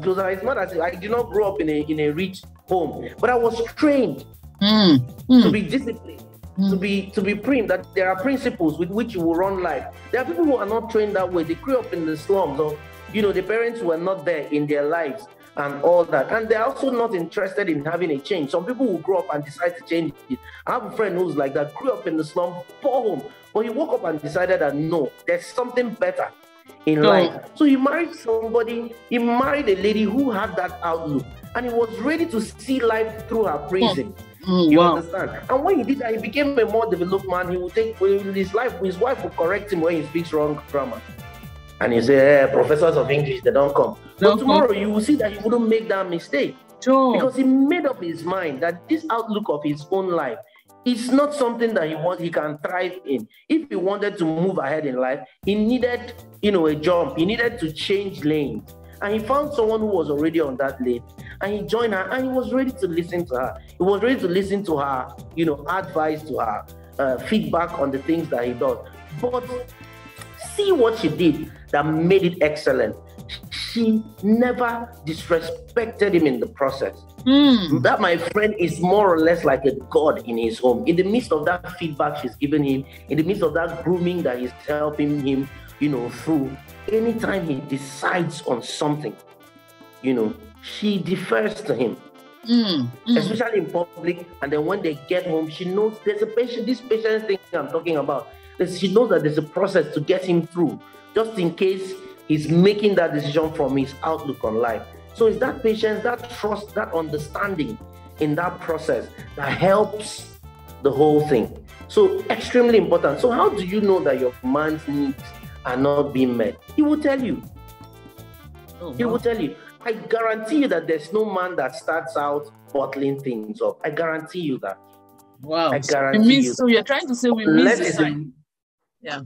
closer. It's not as I did not grow up in a rich home, but I was trained to be disciplined, to be prim. That there are principles with which you will run life. There are people who are not trained that way. They grew up in the slums, or you know, the parents were not there in their lives and all that, and they're also not interested in having a change. Some people will grow up and decide to change it. I have a friend who's like that, grew up in the slum, poor home, but he woke up and decided that no, there's something better in life. So he married somebody, he married a lady who had that outlook, and he was ready to see life through her prism. You understand? And when he did that, he became a more developed man. He would take his wife will correct him when he speaks wrong grammar. And he say, professors of English, they don't come. But tomorrow you will see that he wouldn't make that mistake. Because he made up his mind that this outlook of his own life is not something that he can thrive in. If he wanted to move ahead in life, he needed, you know, a jump. He needed to change lanes. And he found someone who was already on that lane. And he joined her, and he was ready to listen to her. He was ready to listen to her, you know, advice to her, feedback on the things that he does. But see what she did that made it excellent. She never disrespected him in the process. That, my friend, is more or less like a god in his home. In the midst of that feedback she's given him, in the midst of that grooming that is helping him, you know, through, anytime he decides on something, you know, she defers to him. Especially in public. And then when they get home, she knows there's a patient, this patience thing I'm talking about. She knows that there's a process to get him through, just in case he's making that decision from his outlook on life. So it's that patience, that trust, that understanding in that process that helps the whole thing. So extremely important. So how do you know that your man's needs are not being met? He will tell you. He will tell you. I guarantee you that there's no man that starts out bottling things up. I guarantee you that. Wow. I guarantee you. So you're trying to say we miss the sign. Yeah.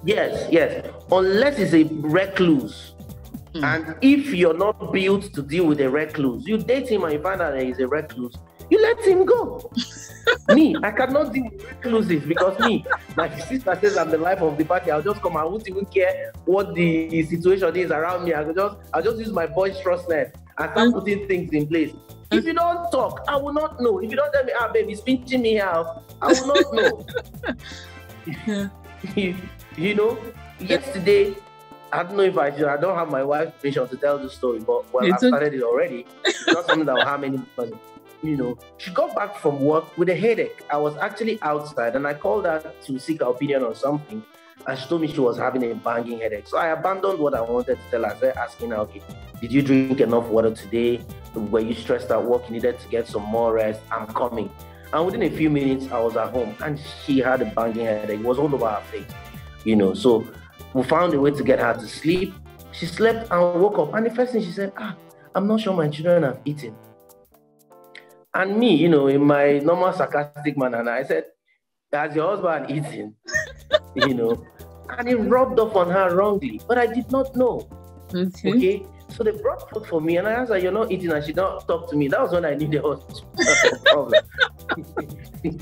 Yes. Unless it's a recluse. And if you're not built to deal with a recluse, you date him and you find out that he's a recluse, you let him go. Me, I cannot deal with recluses, because my sister says I'm the life of the party. I'll just come. I won't even care what the situation is around me. I'll just use my boisterousness and start putting things in place. If you don't talk, I will not know. If you don't tell me, baby, he's pinching me out, I will not know. You know, yesterday, I don't know if I don't have my wife's permission to tell the story, but I started it already. It's not something that will harm anybody. You know, she got back from work with a headache. I was actually outside, and I called her to seek her opinion on something, and she told me she was having a banging headache. So I abandoned what I wanted to tell her. I started asking her, okay, did you drink enough water today? Were you stressed at work? You needed to get some more rest? I'm coming. And within a few minutes, I was at home, and she had a banging headache. It was all over her face, you know. So we found a way to get her to sleep. She slept and woke up, and the first thing she said, I'm not sure my children have eaten. And me, in my normal sarcastic manner, and I said, "Has your husband eaten?" And it rubbed off on her wrongly, but I did not know. Okay. So they brought food for me, and I asked her, "You're not eating," and she don't talk to me. That was when I knew there was a problem. And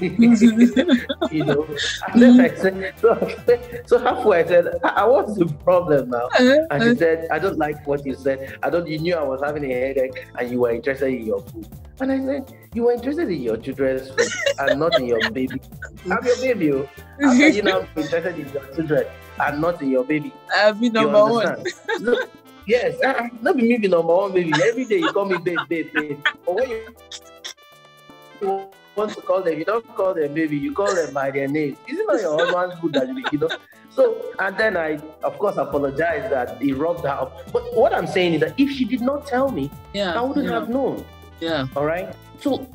then I said, so halfway I said, "What's the problem now?" And she said, "I don't like what you said. You knew I was having a headache, and you were interested in your food." And I said, "You were interested in your children's food and not in your baby. I'm your baby. How can you now be interested in your children and not in your baby?" I'll be number one. Look, yes, not be me number one, baby. Every day you call me babe. But when you want to call them, you don't call them baby, you call them by their name. Is it not your husband's food that you? So, and then I, of course, apologize that he rubbed her up. But what I'm saying is that if she did not tell me, I wouldn't have known. Yeah. All right. So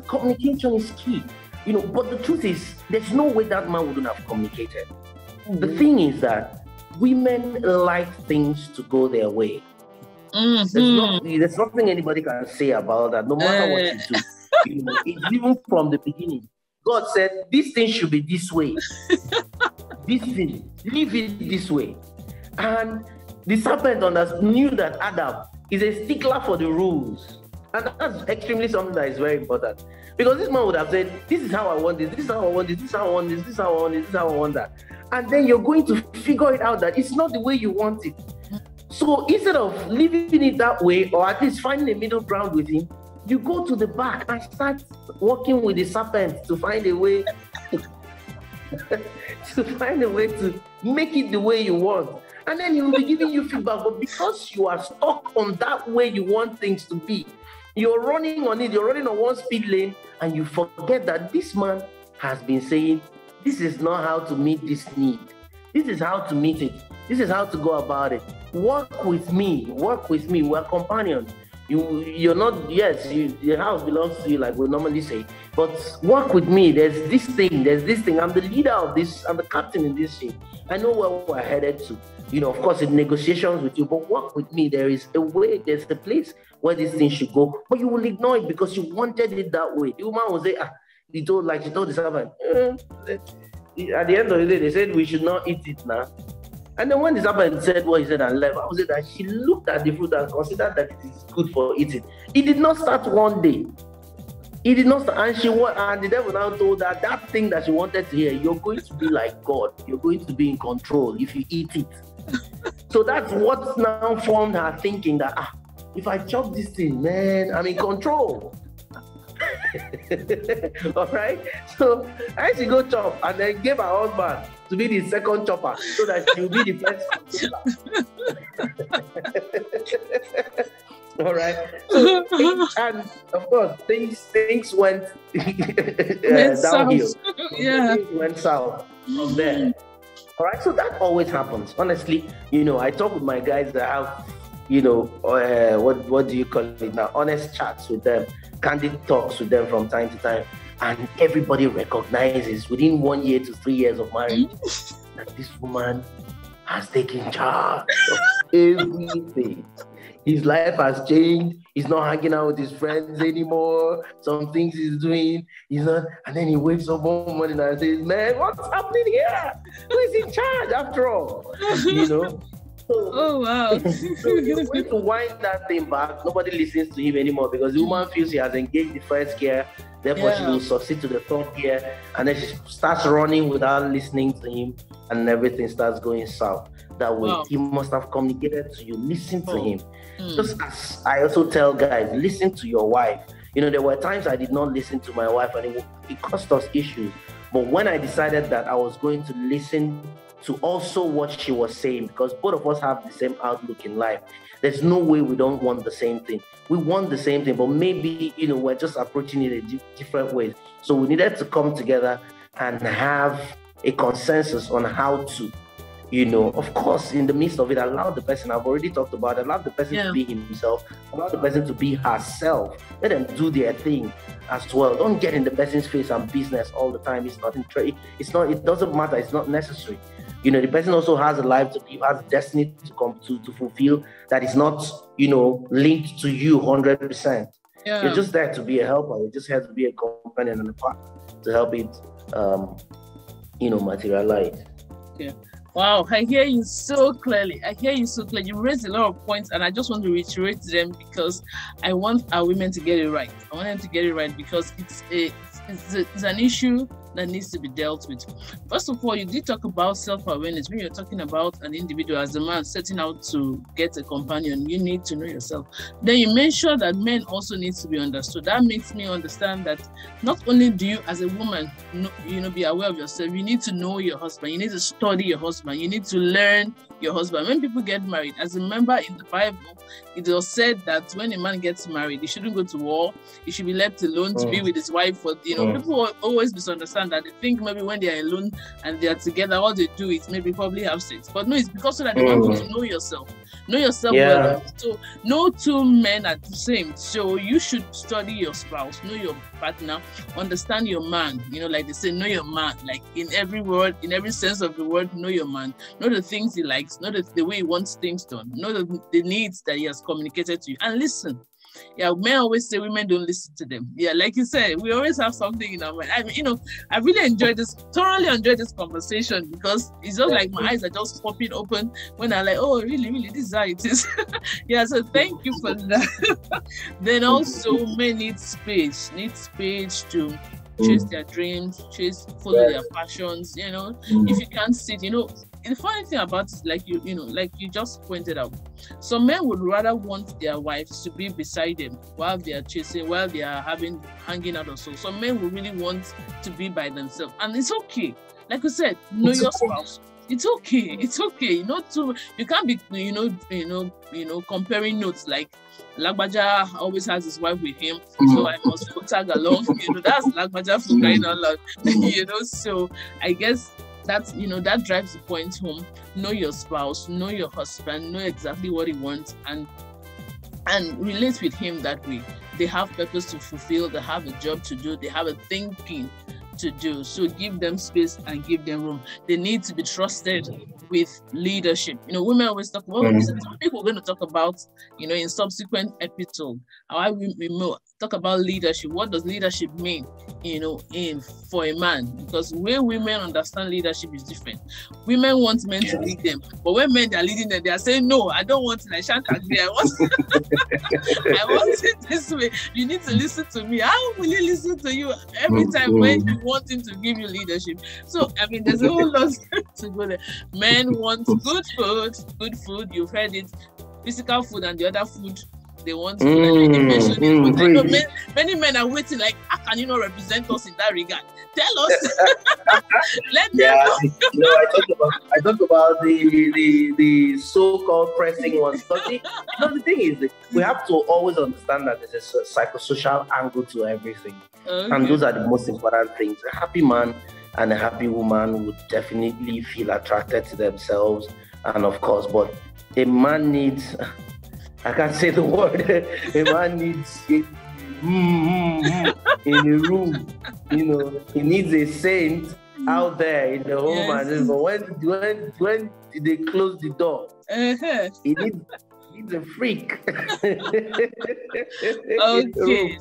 communication is key. But the truth is, there's no way that man wouldn't have communicated. Mm-hmm. The thing is that women like things to go their way. Mm-hmm. There's nothing anybody can say about that, no matter what you do. It's even from the beginning. God said, "This thing should be this way. This thing, leave it this way." And the serpent knew that Adam is a stickler for the rules. And that's extremely something that is very important. Because this man would have said, "This is how I want this, this is how I want this, this is how I want this, this is how I want this, this is how I want that." And then you're going to figure it out that it's not the way you want it. So instead of leaving it that way, or at least finding a middle ground with him, you go to the back and start working with the serpent to find a way to make it the way you want. And then he will be giving you feedback. But because you are stuck on that way you want things to be, you're running on it, you're running on one speed lane, and you forget that this man has been saying, "This is not how to meet this need. This is how to meet it. This is how to go about it. Work with me. We're companions. You're not, yes, the house belongs to you, like we normally say, but work with me. There's this thing. I'm the leader of this. I'm the captain in this ship. I know where we're headed to. Of course, in negotiations with you, but work with me. There is a way, there's a place where this thing should go, but you will ignore it because you wanted it that way." The woman will say, she told the servant, at the end of the day, they said we should not eat it now. And then when the serpent said what he said and left, I would say that she looked at the fruit and considered that it is good for eating. It did not start one day. It did not start, and the devil now told her that thing that she wanted to hear, "You're going to be like God. You're going to be in control if you eat it." So that's what now formed her thinking that, if I chop this thing, man, I'm in control. All right. So I should go chop, and then gave her husband to be the second chopper so that she'll be the first chopper. All right. So, and of course, things went downhill. Things went south from there. All right. So that always happens. Honestly, I talk with my guys that have, what do you call it now? Honest chats with them, candid talks with them from time to time. And everybody recognizes within 1 year to 3 years of marriage that this woman has taken charge of everything. His life has changed. He's not hanging out with his friends anymore. Some things he's doing, he's not. And then he wakes up one morning and says, "Man, what's happening here? Who is in charge after all?" Oh, wow. So you're going to wind that thing back. Nobody listens to him anymore because the woman feels she has engaged the first gear. Therefore, she will succeed to the third gear. And then she starts running without listening to him. And everything starts going south. That way, he must have communicated to you. Listen to him. Just as I also tell guys, listen to your wife. There were times I did not listen to my wife and it caused us issues. But when I decided that I was going to listen to also what she was saying, because both of us have the same outlook in life, there's no way we don't want the same thing. We want the same thing, but maybe, we're just approaching it in different ways. So we needed to come together and have a consensus on how to, of course, in the midst of it, allow the person, I've already talked about it, allow the person to be himself, allow the person to be herself, let them do their thing as well. Don't get in the person's face and business all the time. It's not it doesn't matter, it's not necessary. The person also has a life to live, has destiny to come to fulfill that is not, linked to you 100%. You're just there to be a helper. You're just here to be a companion and a partner to help it, materialize. Yeah. Wow, I hear you so clearly. You raised a lot of points, and I just want to reiterate them because I want our women to get it right. I want them to get it right because it's an issue that needs to be dealt with. First of all, you did talk about self-awareness. When you're talking about an individual as a man setting out to get a companion, you need to know yourself. Then you mentioned that men also need to be understood. That makes me understand that not only do you as a woman be aware of yourself, you need to know your husband, you need to study your husband, you need to learn your husband. When people get married, as a member in the Bible, it was said that when a man gets married, he shouldn't go to war, he should be left alone to be with his wife. For people always misunderstand that. They think maybe when they are alone and they are together, all they do is maybe probably have sex. But no, it's because so that they want you to know yourself. Know yourself well. So no two men are the same. So you should study your spouse, know your partner, understand your man. Like they say, know your man. Like in every word, in every sense of the word, know your man. Know the things he likes, know the way he wants things done, know the needs that he has communicated to you, and listen. Yeah, men always say women don't listen to them. Yeah, like you said, we always have something in our mind. I mean, I really thoroughly enjoyed this conversation because it's just like my eyes are just popping open when I'm like, oh, really, this is how it is. Yeah, so thank you for that. Then also, men need space to chase their dreams, follow their passions. If you can't sit, the funny thing about it is like you just pointed out, some men would rather want their wives to be beside them while they are chasing, while they are hanging out or so. Some men would really want to be by themselves, and it's okay. Like I said, know your spouse. It's okay. You can't be comparing notes like Lagbaja always has his wife with him, so I must tag along. That's Lagbaja for crying out loud. So I guess that's that drives the point home. Know your spouse, know your husband, know exactly what he wants, and relate with him that way. They have purpose to fulfill, they have a job to do, they have a thinking to do. So give them space and give them room. They need to be trusted with leadership. Women always talk about topic we're going to talk about, in subsequent episodes. How we talk about leadership. What does leadership mean, for a man? Because where women understand leadership is different. Women want men to lead them, but when men are leading them, they are saying, no, I don't want it. I shan't agree. I want it this way. You need to listen to me. How will he listen to you every time when you want him to give you leadership? So, I mean, there's a whole lot to go there. Men want good food. You've heard it. Physical food and the other food. They want to many men are waiting like, how can you not represent us in that regard? Tell us. Let them know. I talked about the so-called pressing ones. But the thing is, we have to always understand that there's a psychosocial angle to everything. Okay. And those are the most important things. A happy man and a happy woman would definitely feel attracted to themselves. And of course, but a man needs... I can't say the word. A man needs in a room. He needs a saint out there in the home. Yes. But when they close the door, he needs a freak. Okay.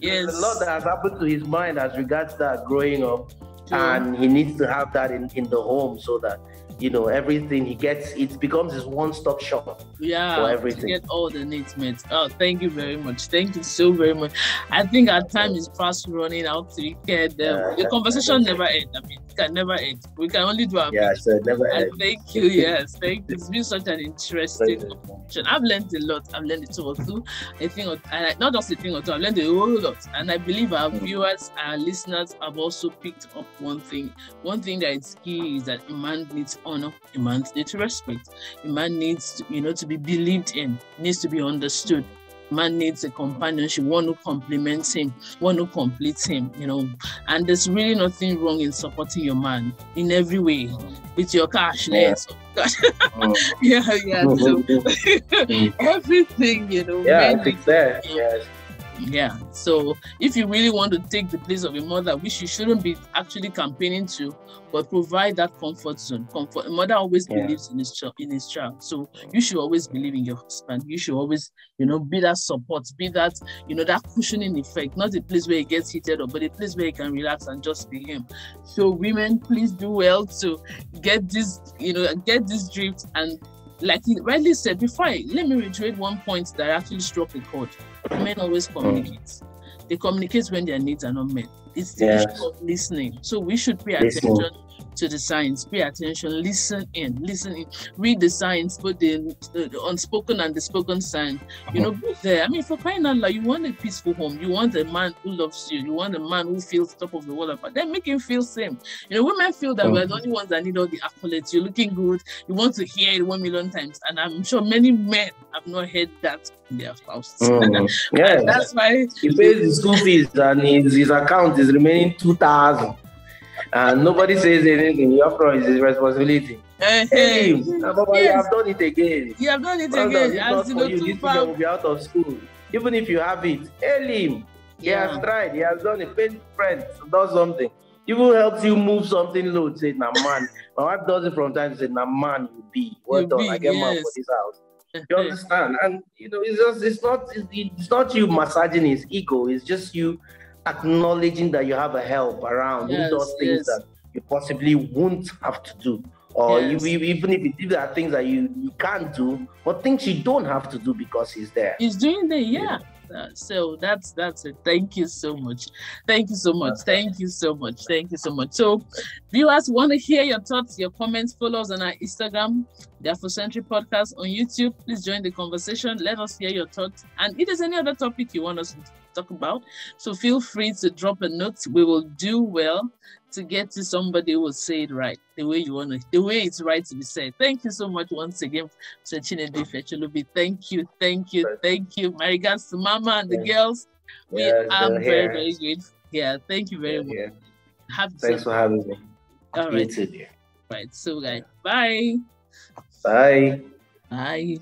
Yes. There's a lot that has happened to his mind as regards that growing up, and he needs to have that in the home so that everything he gets, it becomes his one-stop shop for everything. To get all the needs met. Oh, thank you very much. Thank you so very much. I think our time is fast running out. The conversation never ends. I mean, it can never end. We can only do our best. So it never ends. Thank you. Yes, thank you. It's been such an interesting conversation. I've learned a lot. I've learned a thing or two. Not just a thing or two. I've learned a whole lot. And I believe our viewers, our listeners have also picked up one thing. One thing that is key is that a man needs honor, a man needs respect, a man needs to be believed in, needs to be understood. A man needs a companionship, one who complements him, one who completes him, and there's really nothing wrong in supporting your man in every way with your cash. So, everything, I think that, yes. Yeah. So if you really want to take the place of a mother, which you shouldn't be actually campaigning to, but provide that comfort zone. Comfort. A mother always believes in his child. So you should always believe in your husband. You should always, be that support, be that, that cushioning effect, not a place where he gets heated up, but a place where he can relax and just be him. So women, please do well to get this, get this drift. And like he rightly said before, let me reiterate one point that actually struck a chord. Men always communicate. They communicate when their needs are not met. It's the issue of listening. So we should pay attention to the signs. Pay attention. Listen in. Read the signs, both the unspoken and the spoken sign. Be there. I mean, for crying out loud, you want a peaceful home. You want a man who loves you. You want a man who feels top of the world. But then make him feel same. Women feel that we're the only ones that need all the accolades. You're looking good. You want to hear it 1 million times. And I'm sure many men have not heard that in their spouses. Yeah. That's why he pays the school fees and his account is remaining 2,000. And nobody says anything. Your friend is his responsibility. Hey, Baba, you have done it again. You have done it again. This guy will be out of school. Even if you have it, hail him. He has tried. He has done it. Paid friends, does something. Even helps you move something low. Say, nah, man. My wife does it from time to say, nah, man, you be. Well done. I get man for this house. You understand? And it's not you massaging his ego. It's just you acknowledging that you have a help around who does things that you possibly won't have to do, or even if you do that things that you can't do, but things you don't have to do because he's there. He's doing there, so that's it. Thank you so much. Thank you so much. Thank you so much. Thank you so much. So, viewers, want to hear your thoughts, your comments. Follow us on our Instagram, the Afrocentric Podcast, on YouTube. Please join the conversation. Let us hear your thoughts. And if there's any other topic you want us to talk about, so feel free to drop a note. We will do well to get to somebody who will say it right, the way it's right to be said. Thank you so much once again, Mr. Chinedu Fechulubi. Thank you. My regards to Mama and the girls. We are very, very grateful. Yeah, thank you very much. Thanks for having me. All right. Right. So, guys, bye. Bye. Bye.